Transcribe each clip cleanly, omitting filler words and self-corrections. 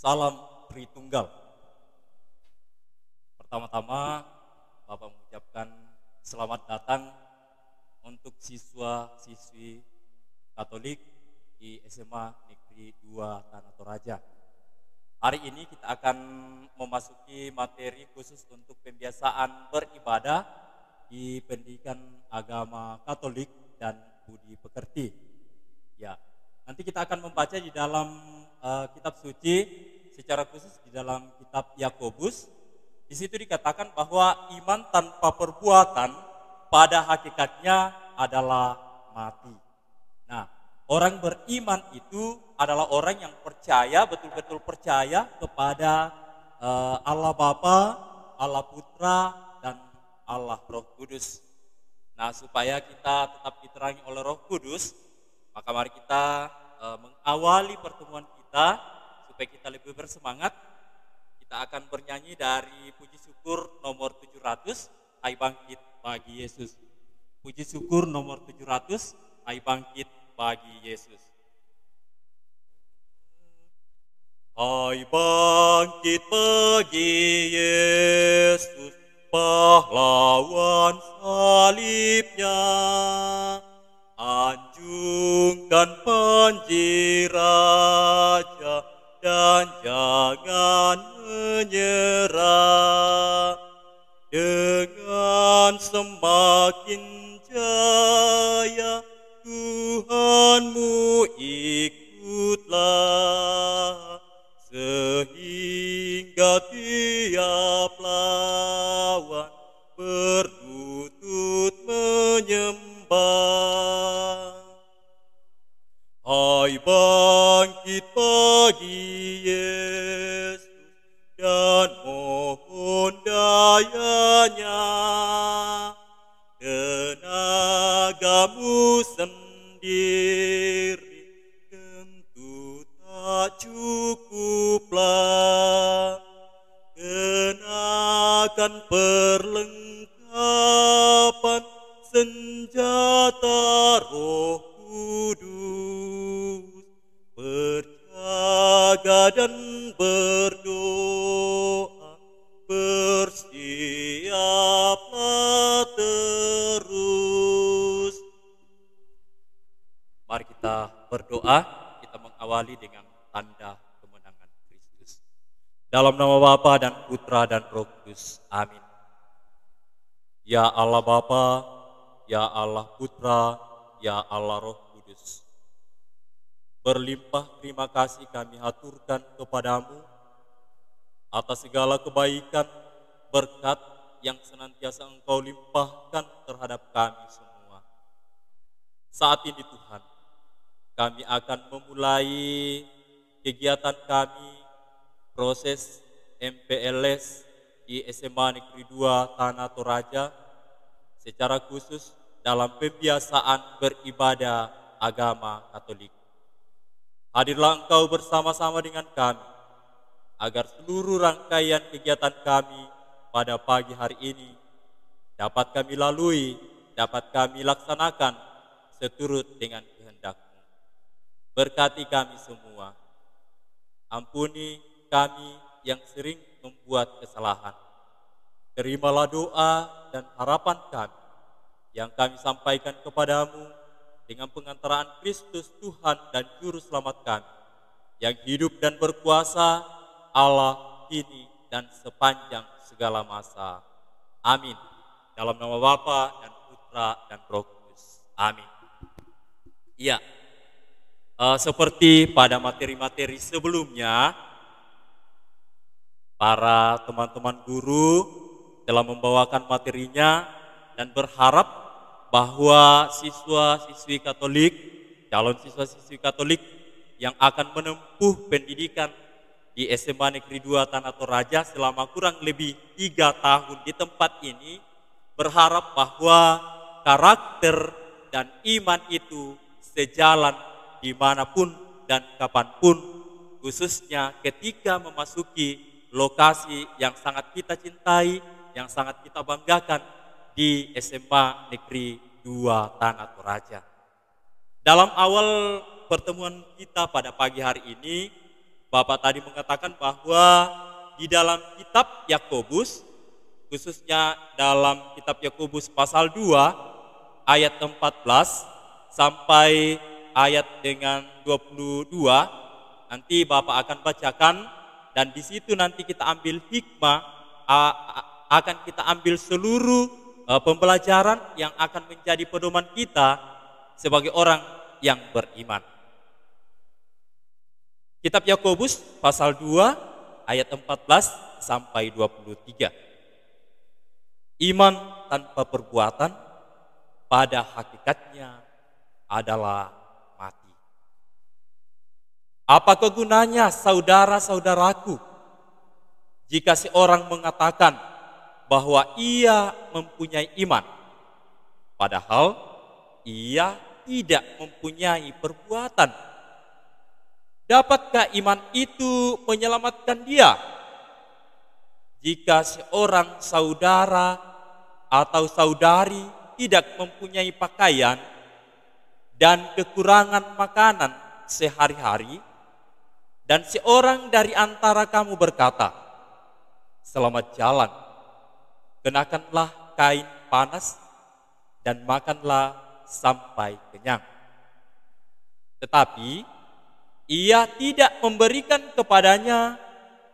Salam Tritunggal. Pertama-tama, Bapak mengucapkan selamat datang untuk siswa-siswi Katolik di SMA Negeri 2 Tanah Toraja. Hari ini kita akan memasuki materi khusus untuk pembiasaan beribadah di pendidikan agama Katolik dan budi pekerti. Ya, nanti kita akan membaca di dalam kitab suci, secara khusus di dalam kitab Yakobus. Di situ dikatakan bahwa iman tanpa perbuatan pada hakikatnya adalah mati. Nah, orang beriman itu adalah orang yang percaya, betul-betul percaya kepada Allah Bapa, Allah Putra, dan Allah Roh Kudus. Nah, supaya kita tetap diterangi oleh Roh Kudus, maka mari kita mengawali pertemuan kita supaya kita lebih bersemangat. Kita akan bernyanyi dari puji syukur nomor 700, Hai Bangkit Bagi Yesus. Puji syukur nomor 700, Hai Bangkit Bagi Yesus. Hai bangkit bagi Yesus, pahlawan salibnya. Anjungkan penjiraja dan jangan menyerah. Dengan semakin jaya Tuhanmu ikutlah, sehingga tiap lawan berlutut menyembah. Hai bangkit bagi Yesus dan mohon dayanya, tenagamu sendiri tentu tak cukuplah. Kenakan perlengkapan senjata Roh Kudus, berjaga dan berdoa, bersiaplah terus. Mari kita berdoa, kita mengawali dengan tanda kemenangan Kristus. Dalam nama Bapa dan Putra dan Roh Kudus, amin. Ya Allah Bapa, ya Allah Putra, ya Allah Roh Kudus, berlimpah terima kasih kami haturkan kepadamu atas segala kebaikan, berkat yang senantiasa Engkau limpahkan terhadap kami semua. Saat ini Tuhan, kami akan memulai kegiatan kami, proses MPLS di SMA Negeri 2 Tanah Toraja, secara khusus dalam pembiasaan beribadah agama Katolik. Hadirlah Engkau bersama-sama dengan kami, agar seluruh rangkaian kegiatan kami pada pagi hari ini dapat kami lalui, dapat kami laksanakan seturut dengan kehendak-Mu. Berkati kami semua, ampuni kami yang sering membuat kesalahan. Terimalah doa dan harapan kami yang kami sampaikan kepadamu dengan pengantaraan Kristus Tuhan dan Juru Selamat kami, yang hidup dan berkuasa Allah kini dan sepanjang segala masa. Amin. Dalam nama Bapa dan Putra dan Roh Kudus. Amin. Iya, seperti pada materi-materi sebelumnya, para teman-teman guru telah membawakan materinya dan berharap bahwa siswa-siswi Katolik, calon siswa-siswi Katolik yang akan menempuh pendidikan di SMA Negeri 2 Tanah Toraja selama kurang lebih 3 tahun di tempat ini, berharap bahwa karakter dan iman itu sejalan dimanapun dan kapanpun, khususnya ketika memasuki lokasi yang sangat kita cintai, yang sangat kita banggakan di SMA Negeri 2 Tanah Toraja. Dalam awal pertemuan kita pada pagi hari ini, Bapak tadi mengatakan bahwa di dalam kitab Yakobus, khususnya dalam kitab Yakobus pasal 2 ayat 14 sampai ayat dengan 22, nanti Bapak akan bacakan, dan di situ nanti kita ambil hikmah, akan kita ambil seluruh pembelajaran yang akan menjadi pedoman kita sebagai orang yang beriman. Kitab Yakobus pasal 2 ayat 14 sampai 23. Iman tanpa perbuatan pada hakikatnya adalah mati. Apakah gunanya saudara-saudaraku jika seorang mengatakan bahwa ia mempunyai iman, padahal ia tidak mempunyai perbuatan? Dapatkah iman itu menyelamatkan dia? Jika seorang saudara atau saudari tidak mempunyai pakaian dan kekurangan makanan sehari-hari, dan seorang dari antara kamu berkata, "Selamat jalan, kenakanlah kain panas dan makanlah sampai kenyang," tetapi ia tidak memberikan kepadanya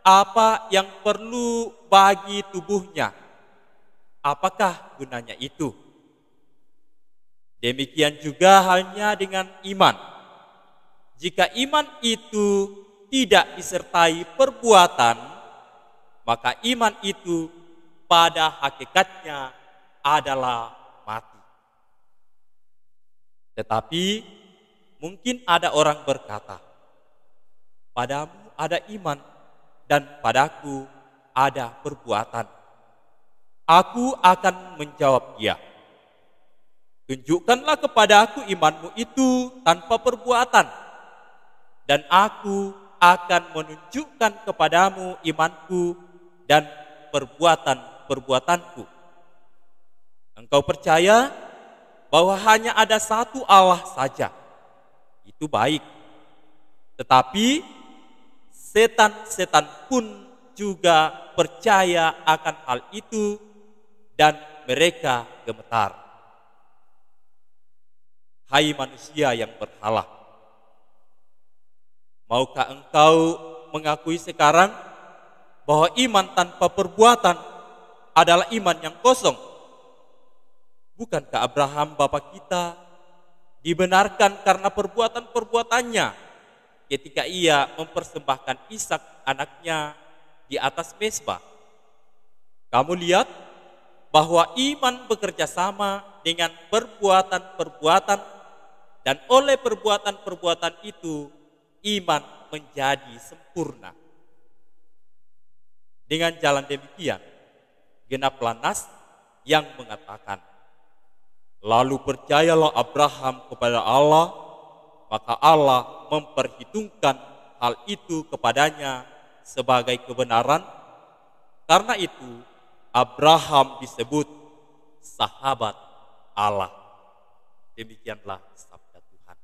apa yang perlu bagi tubuhnya, apakah gunanya itu? Demikian juga halnya dengan iman. Jika iman itu tidak disertai perbuatan, maka iman itu pada hakikatnya adalah mati. Tetapi mungkin ada orang berkata, "Padamu ada iman dan padaku ada perbuatan." Aku akan menjawab dia, "Tunjukkanlah kepada aku imanmu itu tanpa perbuatan, dan aku akan menunjukkan kepadamu imanku dan perbuatan-perbuatanku." Engkau percaya bahwa hanya ada satu Allah saja, itu baik. Tetapi setan-setan pun juga percaya akan hal itu dan mereka gemetar. Hai manusia yang berhala, maukah engkau mengakui sekarang bahwa iman tanpa perbuatan adalah iman yang kosong? Bukankah Abraham bapa kita dibenarkan karena perbuatan-perbuatannya ketika ia mempersembahkan Ishak anaknya di atas mezbah? Kamu lihat bahwa iman bekerja sama dengan perbuatan-perbuatan, dan oleh perbuatan-perbuatan itu iman menjadi sempurna. Dengan jalan demikian, genaplah nas yang mengatakan, "Lalu percayalah Abraham kepada Allah, maka Allah memperhitungkan hal itu kepadanya sebagai kebenaran. Karena itu Abraham disebut sahabat Allah." Demikianlah sabda Tuhan.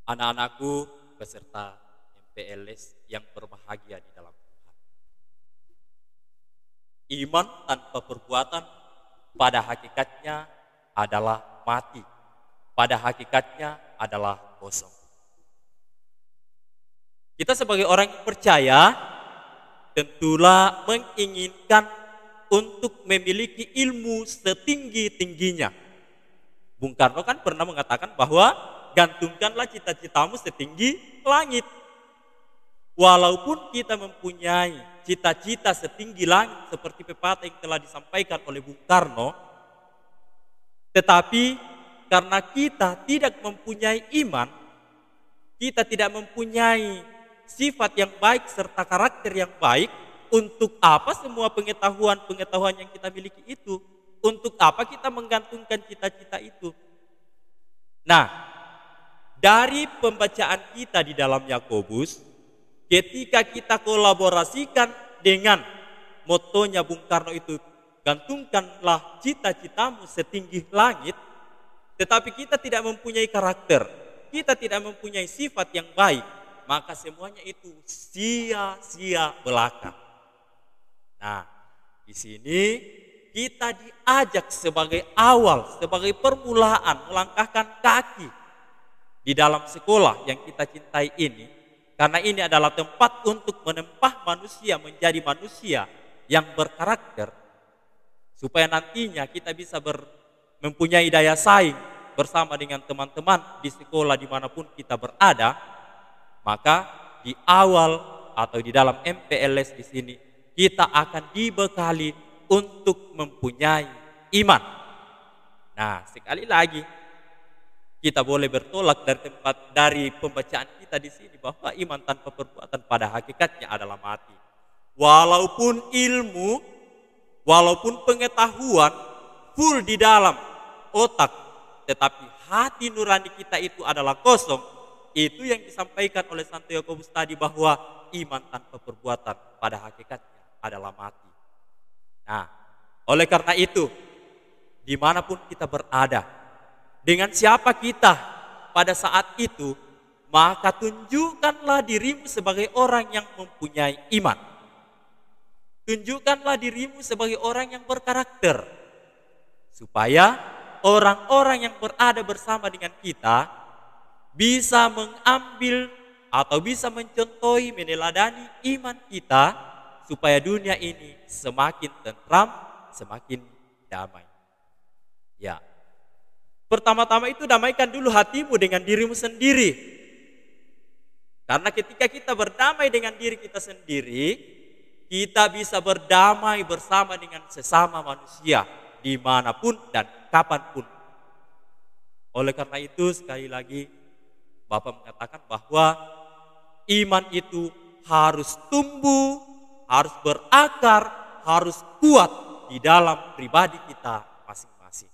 Anak-anakku beserta MPLS yang berbahagia di dalam Tuhan. Iman tanpa perbuatan pada hakikatnya adalah mati. Pada hakikatnya adalah kosong. Kita sebagai orang yang percaya tentulah menginginkan untuk memiliki ilmu setinggi-tingginya. Bung Karno kan pernah mengatakan bahwa gantungkanlah cita-citamu setinggi langit. Walaupun kita mempunyai cita-cita setinggi langit seperti pepatah yang telah disampaikan oleh Bung Karno, tetapi karena kita tidak mempunyai iman, kita tidak mempunyai sifat yang baik serta karakter yang baik, untuk apa semua pengetahuan yang kita miliki itu? Untuk apa kita menggantungkan cita-cita itu? Nah, dari pembacaan kita di dalam Yakobus, ketika kita kolaborasikan dengan motonya Bung Karno itu, gantungkanlah cita-citamu setinggi langit, tetapi kita tidak mempunyai karakter, kita tidak mempunyai sifat yang baik, maka semuanya itu sia-sia belaka. Nah, di sini kita diajak sebagai awal, sebagai permulaan melangkahkan kaki di dalam sekolah yang kita cintai ini. Karena ini adalah tempat untuk menempah manusia menjadi manusia yang berkarakter. Supaya nantinya kita bisa mempunyai daya saing bersama dengan teman-teman di sekolah dimanapun kita berada. Maka di awal atau di dalam MPLS di sini kita akan dibekali untuk mempunyai iman. Nah, sekali lagi kita boleh bertolak dari pembacaan kita di sini bahwa iman tanpa perbuatan pada hakikatnya adalah mati. Walaupun ilmu, walaupun pengetahuan full di dalam otak, tetapi hati nurani kita itu adalah kosong. Itu yang disampaikan oleh Santo Yakobus tadi bahwa iman tanpa perbuatan pada hakikatnya adalah mati. Nah, oleh karena itu, dimanapun kita berada, dengan siapa kita pada saat itu, maka tunjukkanlah dirimu sebagai orang yang mempunyai iman. Tunjukkanlah dirimu sebagai orang yang berkarakter. Supaya orang-orang yang berada bersama dengan kita bisa mengambil atau bisa mencontohi, meneladani iman kita, supaya dunia ini semakin tentram, semakin damai. Ya. Pertama-tama itu damaikan dulu hatimu dengan dirimu sendiri. Karena ketika kita berdamai dengan diri kita sendiri, kita bisa berdamai bersama dengan sesama manusia dimanapun dan kapanpun. Oleh karena itu sekali lagi Bapak mengatakan bahwa iman itu harus tumbuh, harus berakar, harus kuat di dalam pribadi kita masing-masing.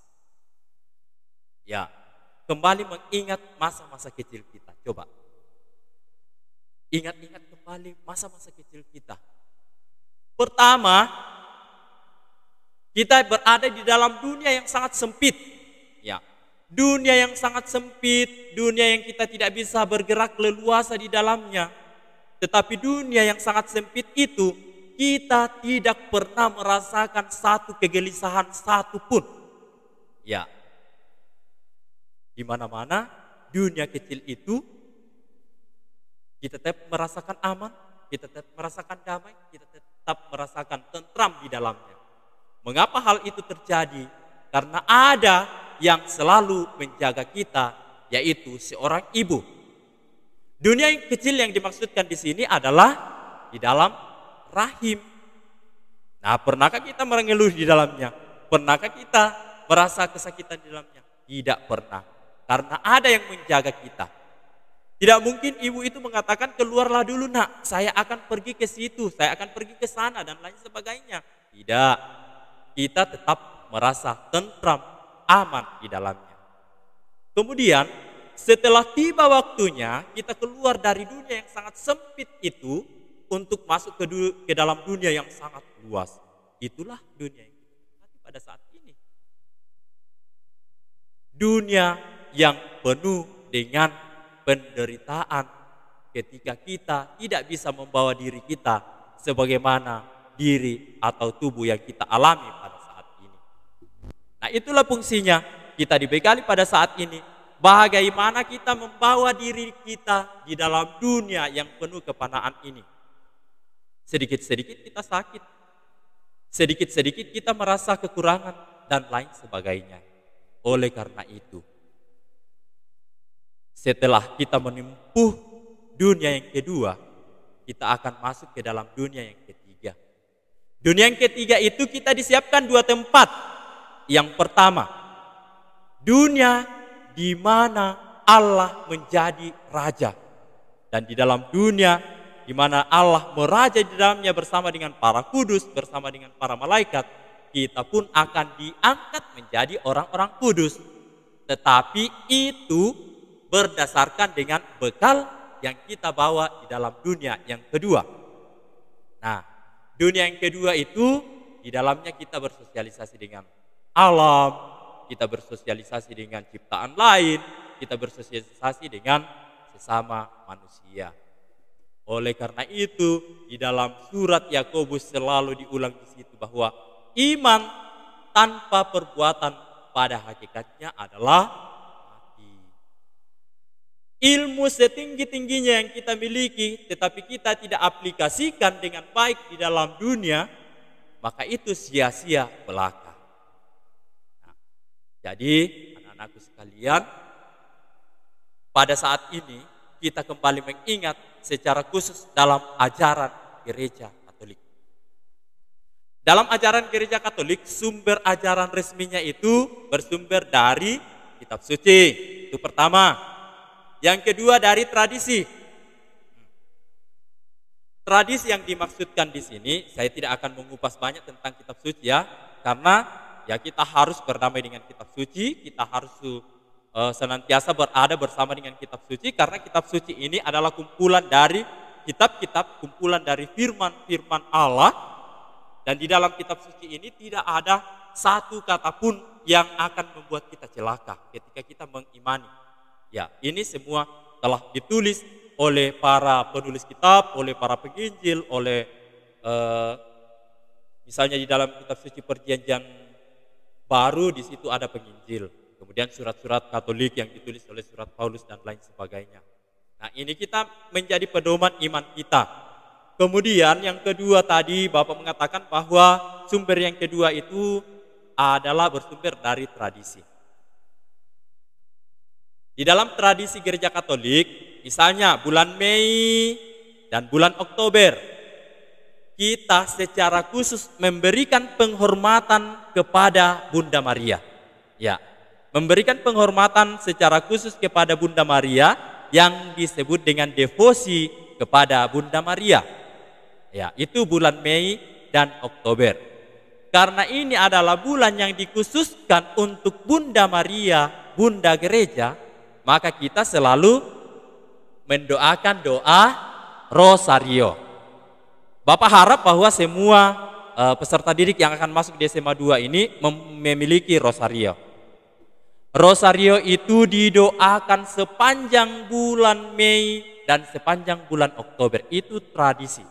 Ya, kembali mengingat masa-masa kecil kita. Coba ingat-ingat kembali masa-masa kecil kita. Pertama, kita berada di dalam dunia yang sangat sempit. Ya, dunia yang sangat sempit, dunia yang kita tidak bisa bergerak leluasa di dalamnya. Tetapi dunia yang sangat sempit itu, kita tidak pernah merasakan satu kegelisahan satupun. Ya, di mana-mana dunia kecil itu kita tetap merasakan aman, kita tetap merasakan damai, kita tetap merasakan tentram di dalamnya. Mengapa hal itu terjadi? Karena ada yang selalu menjaga kita, yaitu seorang ibu. Dunia yang kecil yang dimaksudkan di sini adalah di dalam rahim. Nah, pernahkah kita mengeluh di dalamnya? Pernahkah kita merasa kesakitan di dalamnya? Tidak pernah. Karena ada yang menjaga kita. Tidak mungkin ibu itu mengatakan keluarlah dulu nak, saya akan pergi ke situ, saya akan pergi ke sana dan lain sebagainya. Tidak, kita tetap merasa tentram, aman di dalamnya. Kemudian setelah tiba waktunya kita keluar dari dunia yang sangat sempit itu untuk masuk ke dalam dunia yang sangat luas. Itulah dunia yang kita pada saat ini. Dunia yang penuh dengan penderitaan ketika kita tidak bisa membawa diri kita sebagaimana diri atau tubuh yang kita alami pada saat ini. Nah, itulah fungsinya kita dibekali pada saat ini. Bagaimana kita membawa diri kita di dalam dunia yang penuh kepanaan ini. Sedikit-sedikit kita sakit. Sedikit-sedikit kita merasa kekurangan dan lain sebagainya. Oleh karena itu, setelah kita menempuh dunia yang kedua, kita akan masuk ke dalam dunia yang ketiga. Dunia yang ketiga itu kita disiapkan dua tempat. Yang pertama, dunia di mana Allah menjadi raja. Dan di dalam dunia di mana Allah meraja di dalamnya bersama dengan para kudus, bersama dengan para malaikat, kita pun akan diangkat menjadi orang-orang kudus. Tetapi itu berdasarkan dengan bekal yang kita bawa di dalam dunia yang kedua. Nah, dunia yang kedua itu di dalamnya kita bersosialisasi dengan alam, kita bersosialisasi dengan ciptaan lain, kita bersosialisasi dengan sesama manusia. Oleh karena itu, di dalam surat Yakobus selalu diulang di situ bahwa iman tanpa perbuatan pada hakikatnya adalah mati. Ilmu setinggi-tingginya yang kita miliki, tetapi kita tidak aplikasikan dengan baik di dalam dunia, maka itu sia-sia belaka. Nah, jadi anak-anakku sekalian, pada saat ini kita kembali mengingat secara khusus dalam ajaran gereja Katolik. Dalam ajaran gereja Katolik, sumber ajaran resminya itu bersumber dari kitab suci. Itu pertama. Yang kedua dari tradisi. Tradisi yang dimaksudkan di sini, saya tidak akan mengupas banyak tentang kitab suci ya, karena ya kita harus berdamai dengan kitab suci, kita harus senantiasa berada bersama dengan kitab suci, karena kitab suci ini adalah kumpulan dari kitab-kitab, kumpulan dari firman-firman Allah, dan di dalam kitab suci ini tidak ada satu kata pun yang akan membuat kita celaka ketika kita mengimani. Ya, ini semua telah ditulis oleh para penulis kitab, oleh para penginjil, oleh misalnya di dalam kitab suci Perjanjian Baru, di situ ada penginjil. Kemudian surat-surat Katolik yang ditulis oleh surat Paulus dan lain sebagainya. Nah, ini kita menjadi pedoman iman kita. Kemudian yang kedua tadi Bapak mengatakan bahwa sumber yang kedua itu adalah bersumber dari tradisi. Di dalam tradisi gereja Katolik, misalnya bulan Mei dan bulan Oktober, kita secara khusus memberikan penghormatan kepada Bunda Maria. Ya, memberikan penghormatan secara khusus kepada Bunda Maria yang disebut dengan devosi kepada Bunda Maria. Ya, itu bulan Mei dan Oktober. Karena ini adalah bulan yang dikhususkan untuk Bunda Maria, Bunda Gereja, maka kita selalu mendoakan doa Rosario. Bapak harap bahwa semua peserta didik yang akan masuk di SMA 2 ini memiliki Rosario. Rosario itu didoakan sepanjang bulan Mei dan sepanjang bulan Oktober. Itu tradisi.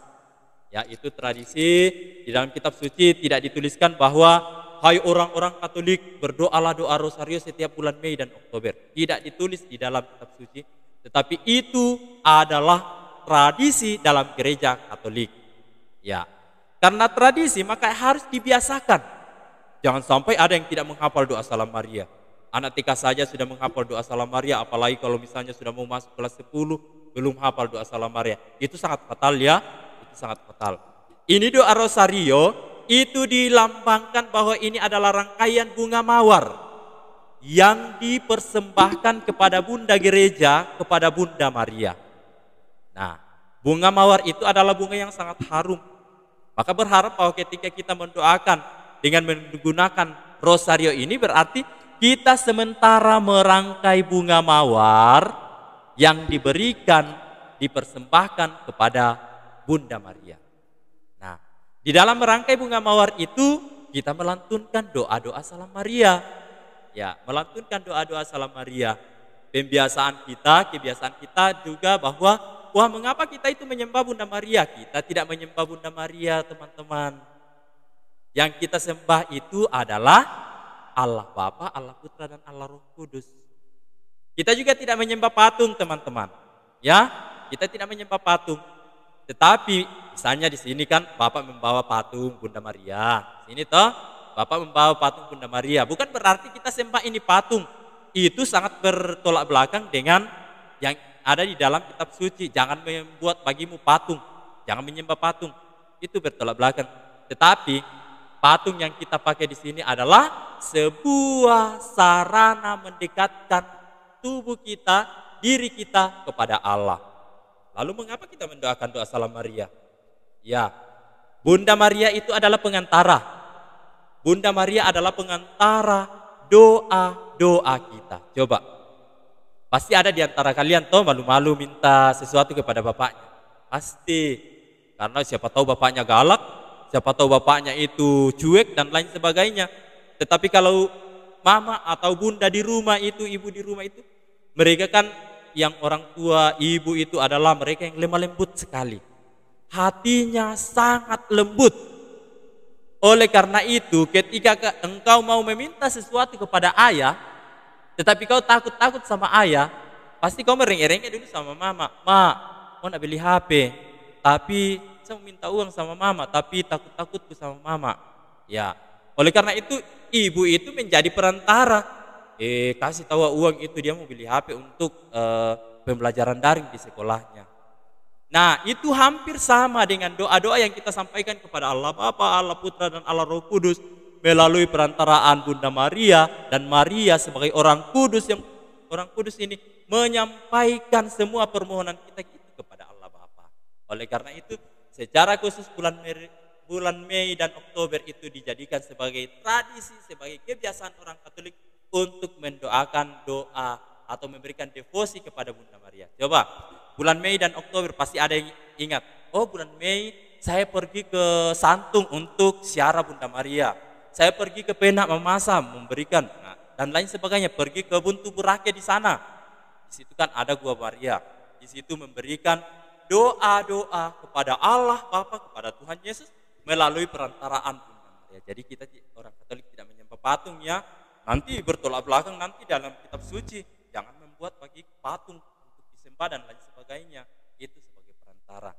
Ya, itu tradisi. Di dalam kitab suci tidak dituliskan bahwa hai orang-orang Katolik berdoalah doa Rosario setiap bulan Mei dan Oktober. Tidak ditulis di dalam kitab suci. Tetapi itu adalah tradisi dalam gereja Katolik. Ya, karena tradisi maka harus dibiasakan. Jangan sampai ada yang tidak menghafal doa Salam Maria. Anak TK saja sudah menghafal doa Salam Maria, apalagi kalau misalnya sudah mau masuk kelas 10 belum hafal doa Salam Maria. Itu sangat fatal ya, itu sangat fatal. Ini doa Rosario itu dilambangkan bahwa ini adalah rangkaian bunga mawar yang dipersembahkan kepada Bunda Gereja, kepada Bunda Maria. Nah, bunga mawar itu adalah bunga yang sangat harum. Maka berharap bahwa ketika kita mendoakan dengan menggunakan Rosario ini berarti kita sementara merangkai bunga mawar yang diberikan, dipersembahkan kepada Bunda Maria. Nah, di dalam merangkai bunga mawar itu kita melantunkan doa-doa Salam Maria. Ya, melantunkan doa-doa Salam Maria. Kebiasaan kita juga bahwa wah, mengapa kita itu menyembah Bunda Maria? Kita tidak menyembah Bunda Maria, teman-teman. Yang kita sembah itu adalah Allah Bapa, Allah Putra, dan Allah Roh Kudus. Kita juga tidak menyembah patung, teman-teman. Ya, kita tidak menyembah patung. Tetapi misalnya di sini kan Bapak membawa patung Bunda Maria. Sini toh Bapak membawa patung Bunda Maria. Bukan berarti kita sembah ini patung. Itu sangat bertolak belakang dengan yang ada di dalam kitab suci. Jangan membuat bagimu patung, jangan menyembah patung. Itu bertolak belakang. Tetapi patung yang kita pakai di sini adalah sebuah sarana mendekatkan tubuh kita, diri kita kepada Allah. Lalu mengapa kita mendoakan doa Salam Maria? Ya, Bunda Maria itu adalah pengantara. Bunda Maria adalah pengantara doa-doa kita. Coba. Pasti ada di antara kalian toh malu-malu minta sesuatu kepada bapaknya. Pasti. Karena siapa tahu bapaknya galak, siapa tahu bapaknya itu cuek dan lain sebagainya. Tetapi kalau mama atau bunda di rumah itu, ibu di rumah itu, mereka kan yang orang tua, ibu itu adalah mereka yang lemah lembut sekali. Hatinya sangat lembut. Oleh karena itu, ketika engkau mau meminta sesuatu kepada ayah, tetapi kau takut-takut sama ayah, pasti kau merengek-rengek dulu sama mama. Ma, mau nak beli HP, tapi saya mau minta uang sama mama, tapi takut-takutku sama mama. Ya, oleh karena itu ibu itu menjadi perantara. Kasih tahu uang itu dia mau beli HP untuk pembelajaran daring di sekolahnya. Nah, itu hampir sama dengan doa-doa yang kita sampaikan kepada Allah Bapa, Allah Putra, dan Allah Roh Kudus melalui perantaraan Bunda Maria, dan Maria sebagai orang kudus ini menyampaikan semua permohonan kita kepada Allah Bapa. Oleh karena itu, secara khusus bulan Mei dan Oktober itu dijadikan sebagai tradisi, sebagai kebiasaan orang Katolik untuk mendoakan doa atau memberikan devosi kepada Bunda Maria. Coba, bulan Mei dan Oktober pasti ada yang ingat. Oh, bulan Mei saya pergi ke Santung untuk ziarah Bunda Maria. Saya pergi ke Penak Mamasa memberikan dan lain sebagainya. Pergi ke Buntu Burake di sana. Di situ kan ada Gua Maria. Di situ memberikan doa-doa kepada Allah Bapa, kepada Tuhan Yesus melalui perantaraan Bunda Maria. Jadi kita orang Katolik tidak menyembah patung ya. Nanti bertolak belakang nanti dalam kitab suci. Jangan membuat bagi patung untuk disembah dan lain sebagainya. Itu sebagai perantara.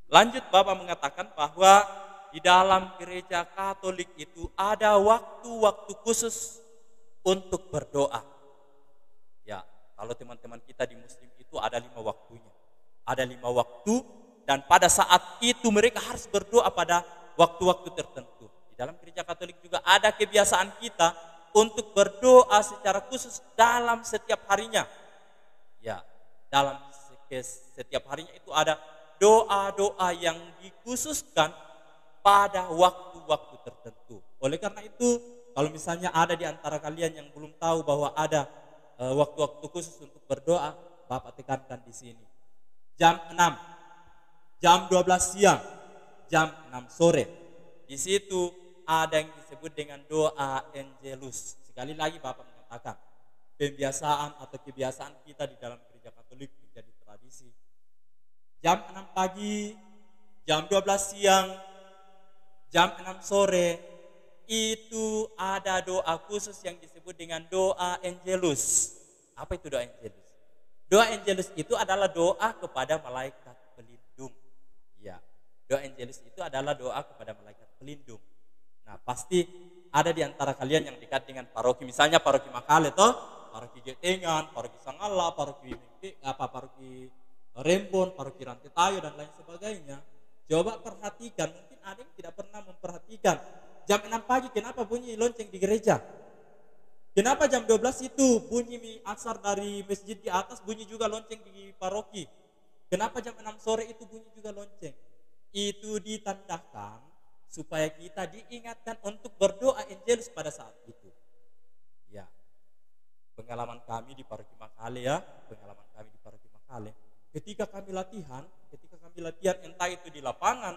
Lanjut, Bapak mengatakan bahwa di dalam gereja Katolik itu ada waktu-waktu khusus untuk berdoa. Ya, kalau teman-teman kita di Muslim itu ada 5 waktunya. Ada 5 waktu dan pada saat itu mereka harus berdoa pada waktu-waktu tertentu. Di dalam gereja Katolik juga ada kebiasaan kita untuk berdoa secara khusus dalam setiap harinya. Ya, dalam setiap harinya itu ada doa-doa yang dikhususkan pada waktu-waktu tertentu. Oleh karena itu, kalau misalnya ada di antara kalian yang belum tahu bahwa ada waktu-waktu khusus untuk berdoa, Bapak tekankan di sini. Jam 6, jam 12 siang, jam 6 sore. Di situ ada yang disebut dengan doa Angelus. Sekali lagi Bapak mengatakan, pembiasaan atau kebiasaan kita di dalam gereja Katolik menjadi tradisi. Jam 6 pagi, jam 12 siang, jam 6 sore, itu ada doa khusus yang disebut dengan doa Angelus. Apa itu doa Angelus? Doa Angelus itu adalah doa kepada malaikat pelindung. Ya, doa Angelus itu adalah doa kepada malaikat pelindung. Nah, pasti ada di antara kalian yang dekat dengan paroki, misalnya paroki Makale toh, paroki Getengan, paroki Sangala, paroki Rembon, paroki Rantetayo dan lain sebagainya. Coba perhatikan, mungkin ada yang tidak pernah memperhatikan. Jam 6 pagi kenapa bunyi lonceng di gereja? Kenapa jam 12 itu bunyi asar dari masjid di atas, bunyi juga lonceng di paroki? Kenapa jam 6 sore itu bunyi juga lonceng? Itu ditandakan supaya kita diingatkan untuk berdoa Angelus pada saat itu. Ya, pengalaman kami di paroki Makale ya, ketika kami latihan entah itu di lapangan,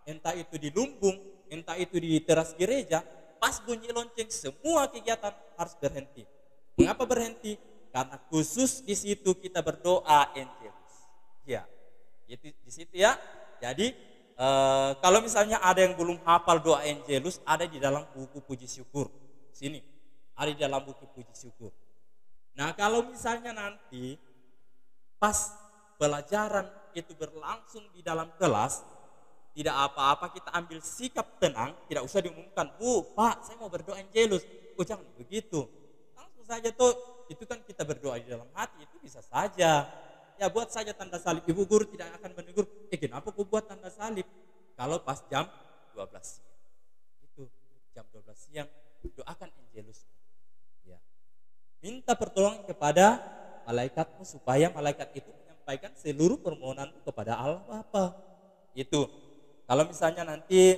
entah itu di lumbung, entah itu di teras gereja, pas bunyi lonceng semua kegiatan harus berhenti. Mengapa berhenti? Karena khusus di situ kita berdoa Angelus. Ya, itu di situ ya. Jadi kalau misalnya ada yang belum hafal doa Angelus, ada di dalam buku puji syukur. Sini, ada di dalam buku puji syukur. Nah, kalau misalnya nanti pas pelajaran itu berlangsung di dalam kelas, tidak apa-apa kita ambil sikap tenang, tidak usah diumumkan, Bu, Pak, saya mau berdoa Angelus. Oh, jangan begitu. Langsung saja tuh, itu kan kita berdoa di dalam hati, itu bisa saja. Ya, buat saja tanda salib. Ibu guru tidak akan menegur, kenapa kau buat tanda salib? Kalau pas jam 12 siang. Itu jam 12 siang doakan Angelus. Ya. Minta pertolongan kepada malaikatmu supaya malaikat itu menyampaikan seluruh permohonan kepada Allah Bapa. Itu. Kalau misalnya nanti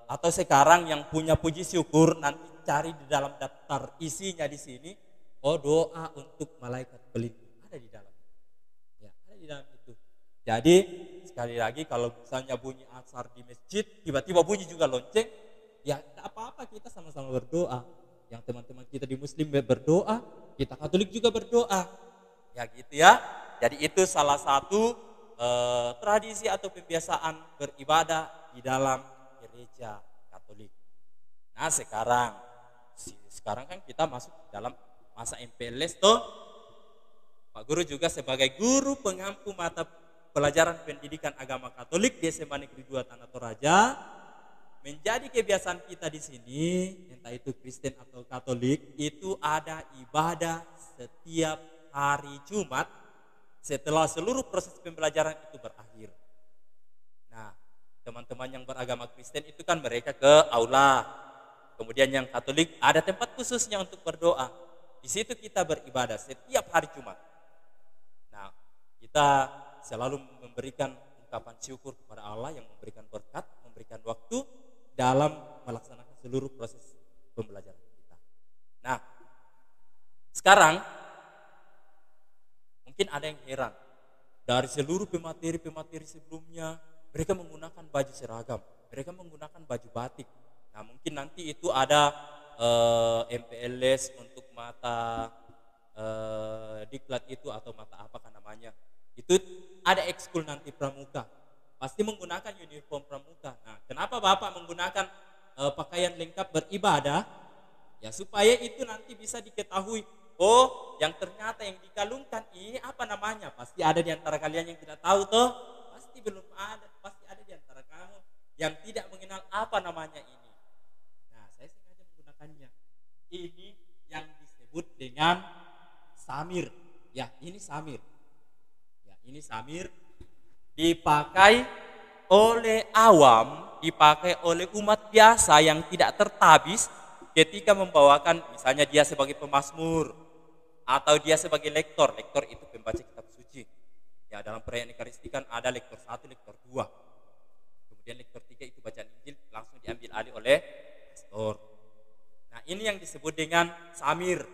atau sekarang yang punya puji syukur nanti cari di dalam daftar isinya di sini, oh doa untuk malaikat pelindung ada di dalam. Di dalam itu. Jadi sekali lagi kalau misalnya bunyi asar di masjid, tiba-tiba bunyi juga lonceng, ya tidak apa-apa, kita sama-sama berdoa. Yang teman-teman kita di Muslim berdoa, kita Katolik juga berdoa. Ya gitu ya. Jadi itu salah satu tradisi atau kebiasaan beribadah di dalam gereja Katolik. Nah sekarang kan kita masuk dalam masa MPLS toh. Pak Guru juga sebagai guru pengampu mata pelajaran pendidikan agama Katolik di SMA Negeri 2 Tanah Toraja, menjadi kebiasaan kita di sini, entah itu Kristen atau Katolik, itu ada ibadah setiap hari Jumat setelah seluruh proses pembelajaran itu berakhir. Nah, teman-teman yang beragama Kristen itu kan mereka ke aula. Kemudian yang Katolik ada tempat khususnya untuk berdoa. Di situ kita beribadah setiap hari Jumat. Nah, kita selalu memberikan ungkapan syukur kepada Allah yang memberikan berkat, memberikan waktu dalam melaksanakan seluruh proses pembelajaran kita. Nah, sekarang mungkin ada yang heran. Dari seluruh pemateri sebelumnya, mereka menggunakan baju seragam, mereka menggunakan baju batik. Nah, mungkin nanti itu ada MPLS untuk mata diklat itu atau mata apakah namanya. Itu ada ekskul nanti pramuka. Pasti menggunakan uniform pramuka. Nah, kenapa Bapak menggunakan pakaian lengkap beribadah? Ya supaya itu nanti bisa diketahui. Oh, yang ternyata yang dikalungkan ini apa namanya? Pasti ada di antara kalian yang tidak tahu toh. Pasti belum ada. Pasti ada di antara kamu yang tidak mengenal apa namanya ini. Nah, saya sengaja menggunakannya. Ini yang disebut dengan samir. Ya, ini samir. Ya, ini samir. Dipakai oleh awam, dipakai oleh umat biasa yang tidak tertabis ketika membawakan, misalnya dia sebagai pemazmur atau dia sebagai lektor. Lektor itu pembaca kitab suci. Ya, dalam perayaan Ekaristi kan ada lektor 1, lektor 2. Kemudian lektor 3 itu bacaan Injil langsung diambil alih oleh pastor. Nah, ini yang disebut dengan samir.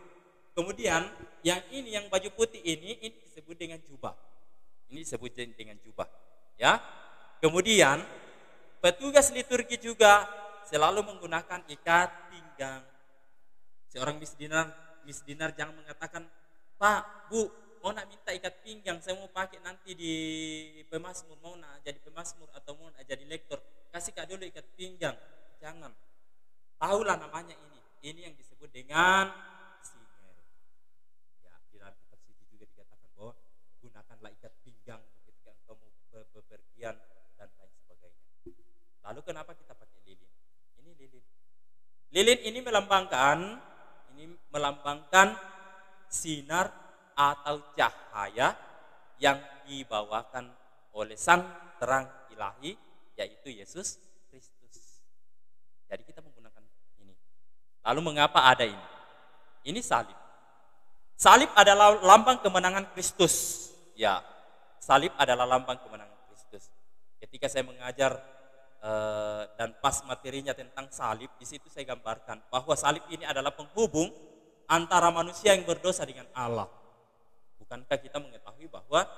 Kemudian yang ini, yang baju putih ini disebut dengan jubah. Ini disebut dengan jubah, ya. Kemudian petugas liturgi juga selalu menggunakan ikat pinggang. Seorang misdinar jangan mengatakan, "Pak, Bu, mau nak minta ikat pinggang, saya mau pakai nanti di pemazmur, mau nak jadi pemazmur atau mau nak jadi lektor, kasih Kak dulu ikat pinggang." Jangan. Tahulah namanya ini. Ini yang disebut dengan singer. Ya, di dalam kitab suci juga dikatakan bahwa gunakanlah ikat pinggang ketika kamu bepergian dan lain sebagainya. Lalu kenapa kita pakai lilin? Ini lilin. Lilin ini melambangkan sinar atau cahaya yang dibawakan oleh sang terang ilahi, yaitu Yesus Kristus. Jadi kita menggunakan ini. Lalu mengapa ada ini? Ini salib. Salib adalah lambang kemenangan Kristus. Ya, salib adalah lambang kemenangan Kristus. Ketika saya mengajar dan pas materinya tentang salib, di situ saya gambarkan bahwa salib ini adalah penghubung antara manusia yang berdosa dengan Allah. Bukankah kita mengetahui bahwa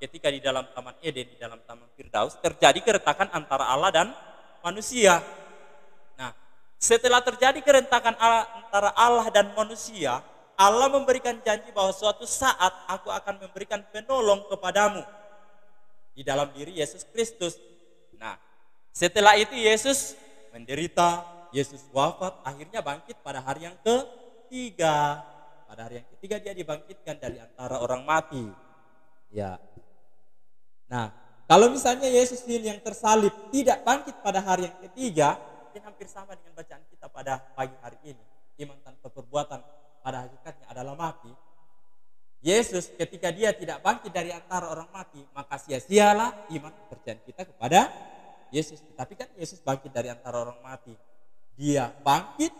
ketika di dalam Taman Eden, di dalam Taman Firdaus, terjadi keretakan antara Allah dan manusia. Nah, setelah terjadi keretakan antara Allah dan manusia, Allah memberikan janji bahwa suatu saat aku akan memberikan penolong kepadamu di dalam diri Yesus Kristus. Nah, setelah itu Yesus menderita, Yesus wafat, akhirnya bangkit pada hari yang ketiga. Pada hari yang ketiga dia dibangkitkan dari antara orang mati. Ya. Nah, kalau misalnya Yesus ini yang tersalib tidak bangkit pada hari yang ketiga, mungkin hampir sama dengan bacaan kita pada pagi hari ini. Iman tanpa perbuatan pada hakikatnya adalah mati. Yesus ketika dia tidak bangkit dari antara orang mati, maka sia-sialah iman kepercayaan kita kepada Yesus. Tapi kan Yesus bangkit dari antara orang mati. Dia bangkit,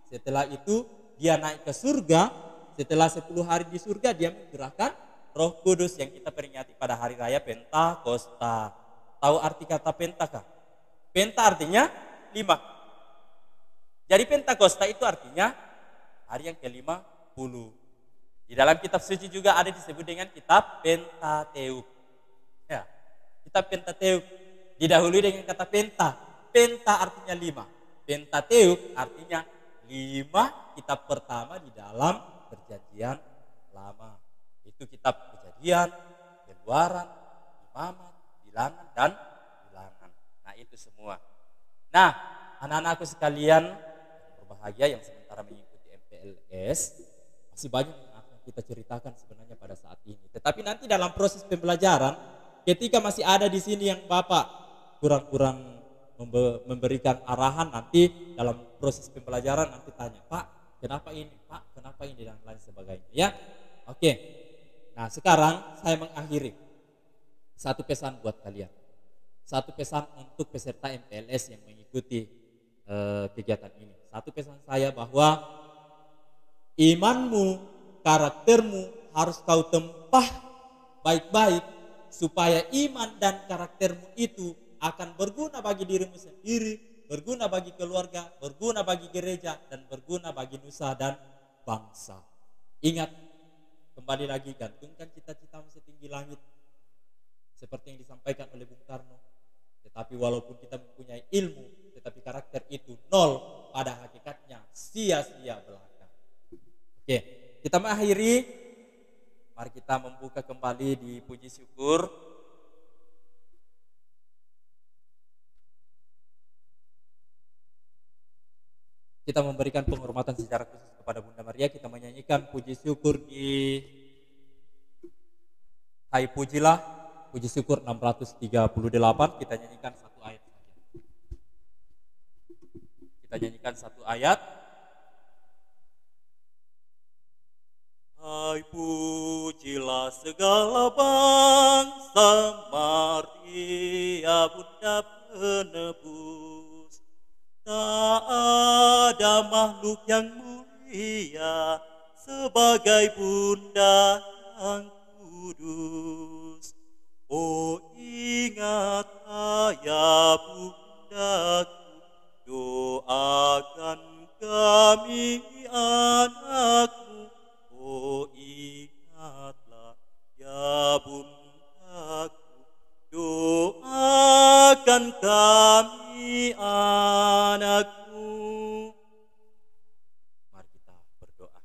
setelah itu dia naik ke surga. Setelah 10 hari di surga, dia mencurahkan Roh Kudus yang kita peringati pada hari raya Pentakosta. Tahu arti kata penta kah? Penta artinya 5. Jadi Pentakosta itu artinya hari yang ke-50. Di dalam kitab suci juga ada disebut dengan kitab Pentateuk. Ya, kitab Pentateuk didahului dengan kata penta. Penta artinya 5. Pentateuk artinya 5 kitab pertama di dalam Perjanjian Lama. Itu kitab Kejadian, Keluaran, Imamat, Bilangan, dan Ulangan. Nah itu semua. Nah anak-anakku sekalian yang berbahagia yang sementara mengikuti MPLS, masih banyak yang akan kita ceritakan sebenarnya pada saat ini. Tetapi nanti dalam proses pembelajaran, ketika masih ada di sini yang Bapak kurang-kurang memberikan arahan, nanti dalam proses pembelajaran nanti tanya, Pak kenapa ini, Pak kenapa ini, dan lain sebagainya ya. Oke, nah sekarang saya mengakhiri satu pesan buat kalian, satu pesan untuk peserta MPLS yang mengikuti kegiatan ini. Satu pesan saya bahwa imanmu, karaktermu harus kau tempah baik-baik supaya iman dan karaktermu itu akan berguna bagi dirimu sendiri, berguna bagi keluarga, berguna bagi gereja, dan berguna bagi nusa dan bangsa. Ingat, kembali lagi, gantungkan cita-citamu setinggi langit seperti yang disampaikan oleh Bung Karno. Tetapi walaupun kita mempunyai ilmu, tetapi karakter itu nol, pada hakikatnya sia-sia belaka. Oke, kita mengakhiri. Mari kita membuka kembali di puji syukur. Kita memberikan penghormatan secara khusus kepada Bunda Maria. Kita menyanyikan puji syukur di Hai Pujilah, puji syukur 638. Kita nyanyikan satu ayat saja. Kita nyanyikan satu ayat. Hai pujilah segala bangsa, Maria Bunda penebus. Tak ada makhluk yang mulia sebagai Bunda yang kudus. Oh ingatlah ya Bundaku, doakan kami anakmu. Oh ingatlah ya Bundaku, doakan kami anakmu. Mari kita berdoa.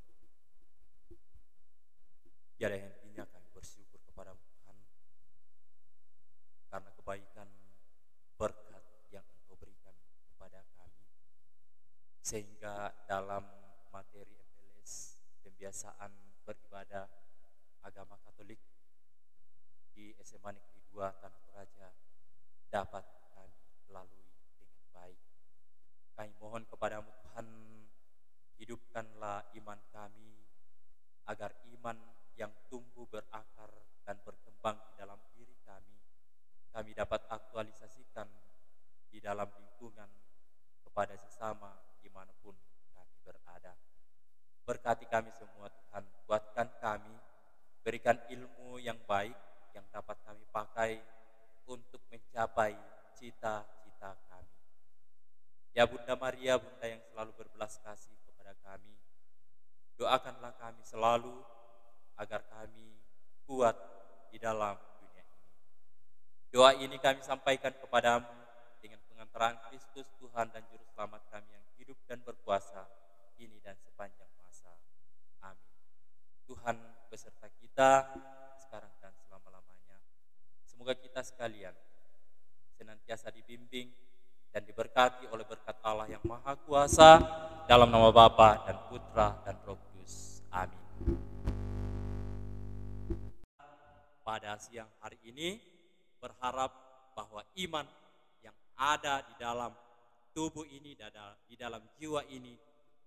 Tiada hentinya kami bersyukur kepada Tuhan karena kebaikan berkat yang Engkau berikan kepada kami, sehingga dalam materi MPLS pembiasaan beribadah agama Katolik di SMA Negeri 2 Tanah Toraja dapat kami lalui dengan baik. Kami mohon kepadamu Tuhan, hidupkanlah iman kami agar iman yang tumbuh berakar dan berkembang di dalam diri kami dapat aktualisasikan di dalam lingkungan kepada sesama dimanapun kami berada. Berkati kami semua Tuhan, kuatkan kami, berikan ilmu yang baik yang dapat kami pakai untuk mencapai cita-cita kami. Ya Bunda Maria, Bunda yang selalu berbelas kasih kepada kami, doakanlah kami selalu agar kami kuat di dalam dunia ini. Doa ini kami sampaikan kepadamu dengan pengantaran Kristus Tuhan dan Juru Selamat kami yang hidup dan berkuasa kini dan sepanjang masa. Amin. Tuhan beserta kita sekarang dan selama-lamanya. Semoga kita sekalian senantiasa dibimbing dan diberkati oleh berkat Allah yang Maha Kuasa, dalam nama Bapa dan Putra dan Roh Kudus. Amin. Pada siang hari ini berharap bahwa iman yang ada di dalam tubuh ini, di dalam jiwa ini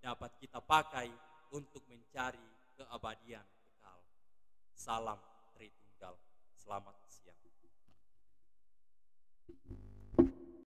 dapat kita pakai untuk mencari keabadian kekal. Salam Tritunggal. Selamat siang.